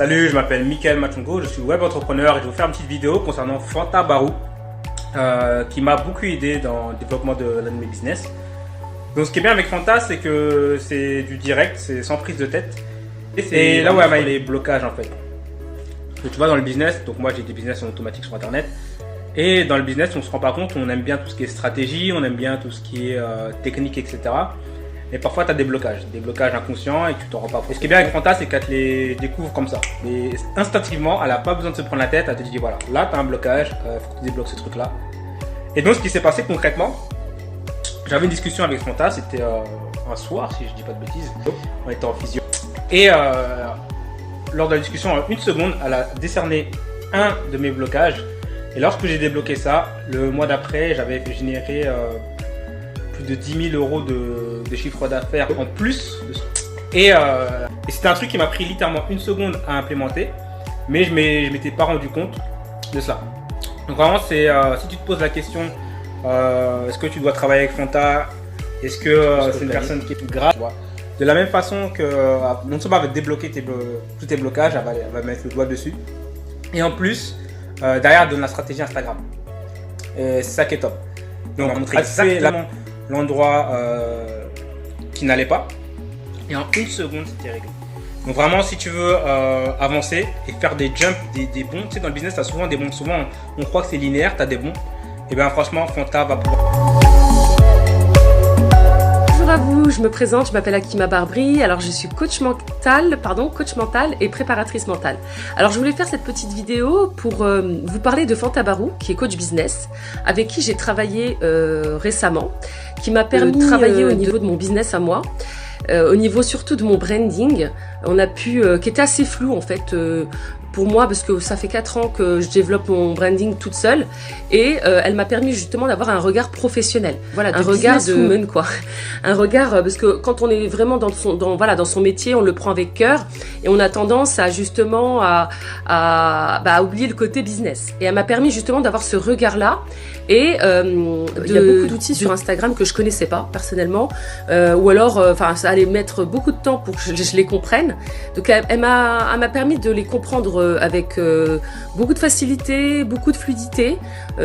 Salut, je m'appelle Mickaël Machongo, je suis web entrepreneur et je vais vous faire une petite vidéo concernant Fanta Barou qui m'a beaucoup aidé dans le développement de l'un de mes business. Donc ce qui est bien avec Fanta, c'est que c'est du direct, c'est sans prise de tête. Et c'est là où elle m'a les blocages en fait. Parce que tu vois dans le business, donc moi j'ai des business en automatique sur internet. Et dans le business, on se rend pas compte, on aime bien tout ce qui est stratégie, on aime bien tout ce qui est technique, etc. Et parfois, tu as des blocages inconscients et tu t'en rends pas compte. Et ce qui est bien avec Fanta, c'est qu'elle te les découvre comme ça. Mais instinctivement, elle n'a pas besoin de se prendre la tête, elle te dit voilà, là, tu as un blocage, il faut que tu débloques ce truc-là. Et donc, ce qui s'est passé concrètement, j'avais une discussion avec Fanta, c'était un soir, si je dis pas de bêtises. On était en physio. Et lors de la discussion, en une seconde, elle a décerné un de mes blocages. Et lorsque j'ai débloqué ça, le mois d'après, j'avais généré plus de 10 000 euros de chiffre d'affaires en plus. Et c'était un truc qui m'a pris littéralement une seconde à implémenter, mais je m'étais pas rendu compte de cela. Donc vraiment, c'est si tu te poses la question, est-ce que tu dois travailler avec Fanta? Est-ce que c'est une personne qui est plus grave? De la même façon que non seulement elle va débloquer tous tes blocages, elle va mettre le doigt dessus. Et en plus, derrière, elle donne la stratégie Instagram. Et c'est ça qui est top. Donc, on montrer exactement l'endroit qui n'allait pas. Et en une seconde, c'était réglé. Donc vraiment, si tu veux avancer et faire des jumps, des bonds, tu sais, dans le business, tu as souvent des bonds. Souvent, on croit que c'est linéaire, tu as des bonds. Et bien franchement, Fanta va pouvoir... Bonjour à vous, je me présente, je m'appelle Akima Barbry, alors je suis coach mental et préparatrice mentale. Alors je voulais faire cette petite vidéo pour vous parler de Fanta Barou, qui est coach business, avec qui j'ai travaillé récemment, qui m'a permis de travailler au niveau de mon business à moi, au niveau surtout de mon branding. On a pu, qui était assez flou en fait, pour moi, parce que ça fait 4 ans que je développe mon branding toute seule, et elle m'a permis justement d'avoir un regard professionnel, voilà, un regard de woman, quoi, un regard, parce que quand on est vraiment dans son métier, on le prend avec cœur, et on a tendance à justement à oublier le côté business. Et elle m'a permis justement d'avoir ce regard-là, et il y a beaucoup d'outils sur Instagram que je connaissais pas personnellement, ou alors, ça allait mettre beaucoup de temps pour que je les comprenne. Donc elle m'a permis de les comprendre avec beaucoup de facilité, beaucoup de fluidité.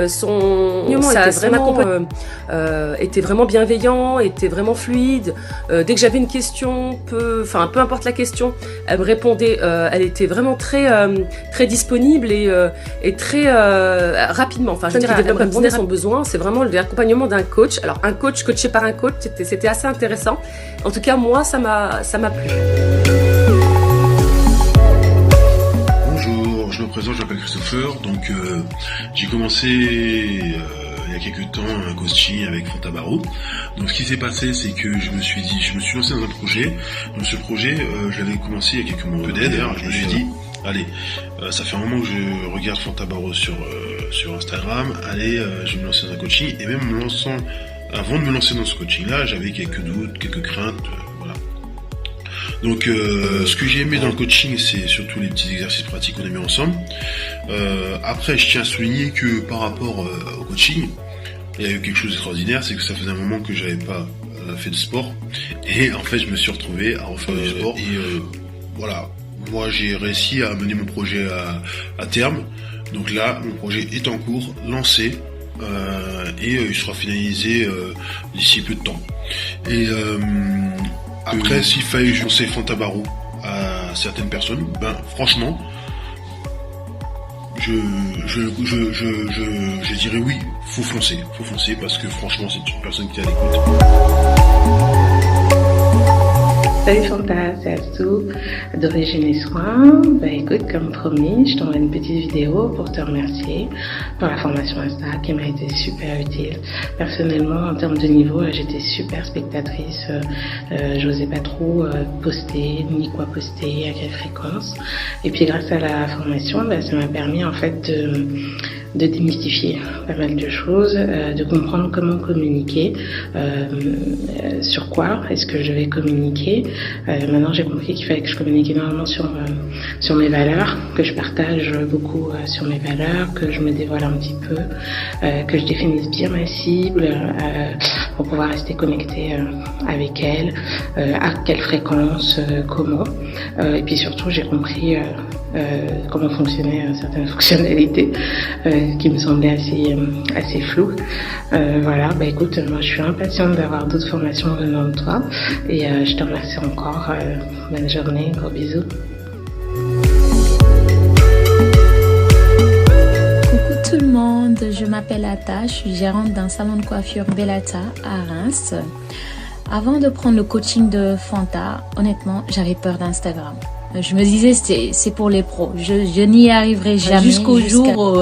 Ça était vraiment bienveillant, était vraiment fluide. Dès que j'avais une question, peu importe la question, elle me répondait. Elle était vraiment très disponible et très rapidement. Enfin, je veux dire, elle répondait à son besoin. C'est vraiment l'accompagnement d'un coach. Alors, un coach coaché par un coach, c'était assez intéressant. En tout cas, moi, ça m'a plu. Je me présente, je m'appelle Christopher, donc j'ai commencé il y a quelques temps un coaching avec Fanta Barou. Donc ce qui s'est passé, c'est que je me suis lancé dans un projet. Donc ce projet, je l'avais commencé il y a quelques mois. D'ailleurs, je me suis dit, allez, ça fait un moment que je regarde Fanta Barou sur Instagram, allez, je vais me lancer dans un coaching. Et même avant de me lancer dans ce coaching-là, j'avais quelques doutes, quelques craintes. Donc ce que j'ai aimé dans le coaching, c'est surtout les petits exercices pratiques qu'on a mis ensemble. Après, je tiens à souligner que par rapport au coaching, il y a eu quelque chose d'extraordinaire, c'est que ça faisait un moment que j'avais pas fait de sport. Et en fait, je me suis retrouvé à refaire du sport. Et voilà, moi j'ai réussi à mener mon projet à terme. Donc là, mon projet est en cours, lancé. Et il sera finalisé d'ici peu de temps. Et après, s'il fallait lancer Fanta Barou à certaines personnes, ben franchement, je dirais oui, faut foncer parce que franchement, c'est une personne qui est à l'écoute. Salut Fanta, c'est Astou, d'Origine et Soins. Bah écoute, comme promis, je t'envoie une petite vidéo pour te remercier pour la formation Insta qui m'a été super utile. Personnellement, en termes de niveau, j'étais super spectatrice. J'osais pas trop poster, ni quoi poster, à quelle fréquence. Et puis grâce à la formation, bah, ça m'a permis en fait de démystifier pas mal de choses, de comprendre comment communiquer, sur quoi est-ce que je vais communiquer. Maintenant j'ai compris qu'il fallait que je communique énormément sur mes valeurs, que je partage beaucoup sur mes valeurs, que je me dévoile un petit peu, que je définisse bien ma cible, pour pouvoir rester connecté avec elle, à quelle fréquence, comment. Et puis surtout, j'ai compris comment fonctionnaient certaines fonctionnalités qui me semblaient assez floues. Voilà, bah écoute, moi je suis impatiente d'avoir d'autres formations venant de toi et je te remercie encore. Bonne journée, gros bisous. Tout le monde, je m'appelle Ata, je suis gérante d'un salon de coiffure Bellata à Reims. Avant de prendre le coaching de Fanta, honnêtement, j'avais peur d'Instagram. Je me disais c'est pour les pros, je n'y arriverai jamais. Jusqu'au jour où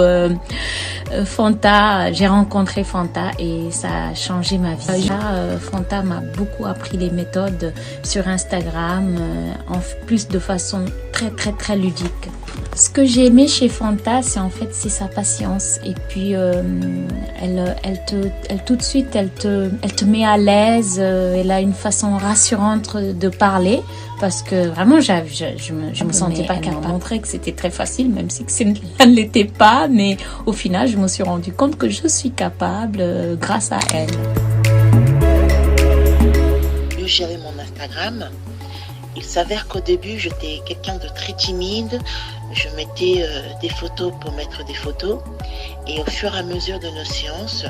Fanta, j'ai rencontré Fanta et ça a changé ma vie. Fanta m'a beaucoup appris les méthodes sur Instagram, en plus de façon très ludique. Ce que j'ai aimé chez Fanta, c'est sa patience et puis tout de suite elle te met à l'aise. Elle a une façon rassurante de parler parce que vraiment je me sentais pas capable. Elle m'a montré que c'était très facile, même si ça ne l'était pas, mais au final je me suis rendu compte que je suis capable grâce à elle. Je gérais mon Instagram. Il s'avère qu'au début, j'étais quelqu'un de très timide. Je mettais des photos pour mettre des photos. Et au fur et à mesure de nos séances,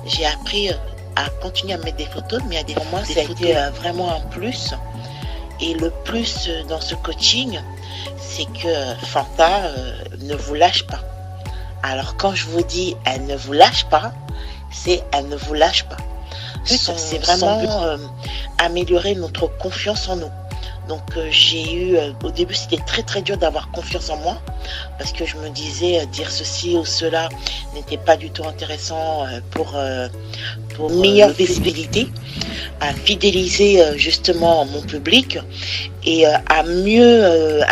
j'ai appris à continuer à mettre des photos. Mais pour moi, ça a été vraiment un plus. Et le plus dans ce coaching, c'est que Fanta ne vous lâche pas. Alors quand je vous dis elle ne vous lâche pas, c'est elle ne vous lâche pas. C'est vraiment améliorer notre confiance en nous. Donc j'ai eu, au début c'était très dur d'avoir confiance en moi parce que je me disais dire ceci ou cela n'était pas du tout intéressant pour une meilleure visibilité, à fidéliser justement mon public et à mieux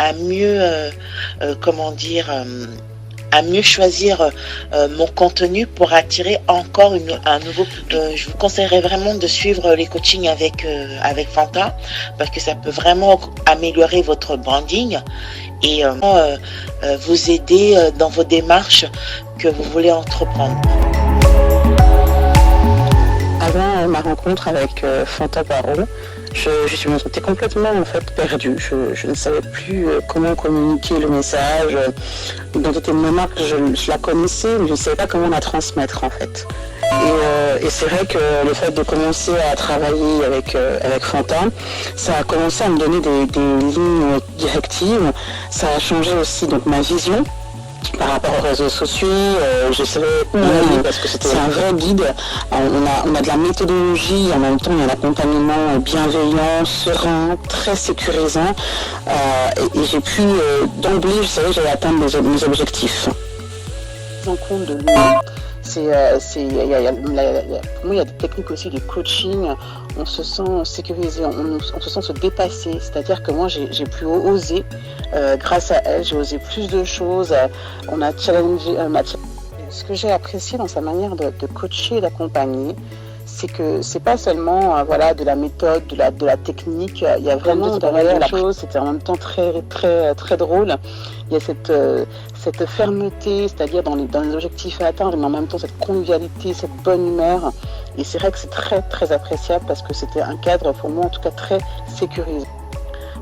choisir mon contenu pour attirer encore un nouveau public. Je vous conseillerais vraiment de suivre les coachings avec Fanta parce que ça peut vraiment améliorer votre branding et vous aider dans vos démarches que vous voulez entreprendre. Avant ma rencontre avec Fanta Barreau, je me sentais complètement en fait perdue. Je ne savais plus comment communiquer le message. Donc c'était une mémoire que je la connaissais, mais je ne savais pas comment la transmettre en fait. Et c'est vrai que le fait de commencer à travailler avec Fanta, ça a commencé à me donner des lignes directives. Ça a changé aussi donc ma vision par rapport aux réseaux sociaux. Je savais où aller parce que c'est un vrai guide. On a de la méthodologie, en même temps il y a un accompagnement bienveillant, serein, très sécurisant. Et j'ai pu d'emblée, je savais que j'allais atteindre mes objectifs. En compte de lui. Pour moi, il y a des techniques aussi de coaching. On se sent sécurisé, on se sent se dépasser. C'est-à-dire que moi, j'ai pu oser. Grâce à elle, j'ai osé plus de choses. On a challengé. Ce que j'ai apprécié dans sa manière de coacher et d'accompagner, c'est que c'est pas seulement de la méthode, de la technique. Il y a vraiment derrière la chose. C'était en même temps très drôle. Il y a cette fermeté, c'est-à-dire dans les objectifs à atteindre, mais en même temps cette convivialité, cette bonne humeur. Et c'est vrai que c'est très appréciable parce que c'était un cadre pour moi en tout cas très sécurisé.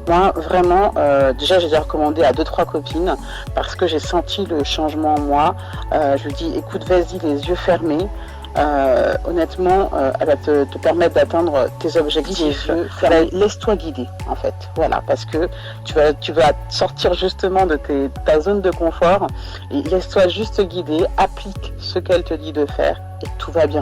Moi vraiment, déjà j'ai recommandé à 2-3 copines parce que j'ai senti le changement en moi. Je lui dis écoute, vas-y les yeux fermés. Honnêtement, elle va te permettre d'atteindre tes objectifs. Laisse-toi guider, en fait. Voilà, parce que tu vas sortir justement de ta zone de confort et laisse-toi juste guider, applique ce qu'elle te dit de faire et tout va bien.